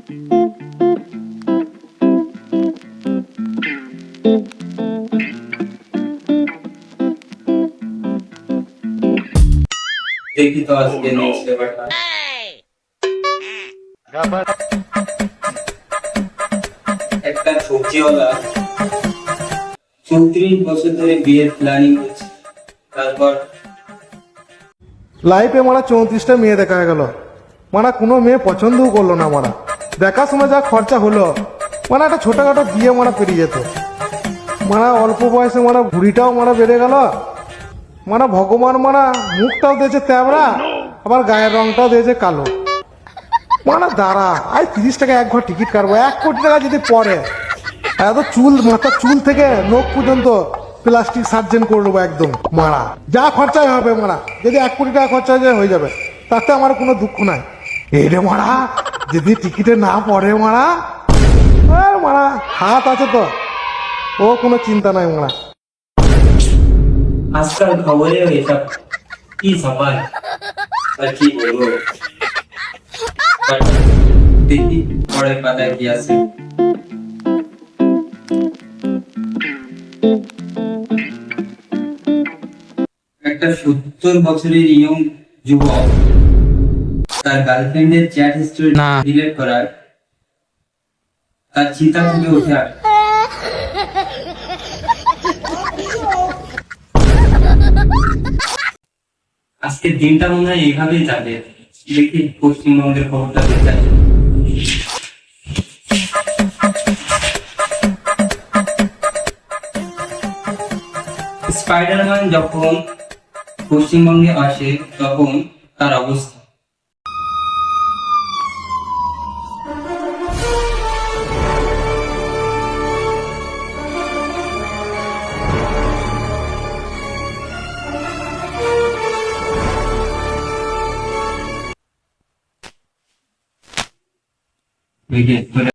দেখি তো আজকে নেক্সট ব্যাপারটা। একটা সবজিওয়ালা 34 বছর ধরে বিয়ের প্ল্যানিং করছে, তারপর লাইফে মারা 34টা মেয়ে দেখা গেল, মারা কোনো মেয়ে পছন্দও করলো না। মারা দেখার সময় যা খরচা হলো, মানে একটা ছোটখাটো বিয়ে মারা পেরিয়ে যেত। মারা অল্প বয়সে মারা ভুড়িটাও মারা বেড়ে গেল। মারা ভগবান মারা মুখটাও দিয়েছে তেবড়া, আবার গায়ের রংটাও দিয়েছে কালো। মারা দাঁড়া, আই 30 টাকা এক ঘর টিকিট কাটবো, 1 কোটি টাকা যদি পড়ে, এত চুল, মাথার চুল থেকে নখ পর্যন্ত প্লাস্টিক সার্জেন করে নেবো একদম। মারা যা খরচাই হবে মারা, যদি 1 কোটি টাকা খরচা হয়ে যাবে, তাতে আমার কোনো দুঃখ নাই। এইরে মারা যদি টিকিটে না পড়ে মারা, মারা হাত আছে তো, ও কোনো চিন্তা নাই মারা। আজকাল খবরে এসব কি ছাপায় আর কি বলবো। But দেখি পরের পাতায় কি আছে। একটা 70 বছরের ইয়ং যুবক তার গার্লফ্রেন্ডের চ্যাট হিস্টরি ডিলিট করার তার চিন্তা থেকে উঠে আসে। আজকের দিনটা মনে হয় এইভাবেই যাবে। দেখি পশ্চিমবঙ্গের খবরটা দেখায়। স্পাইডারম্যান যখন পশ্চিমবঙ্গে আসে তখন তার অবস্থা।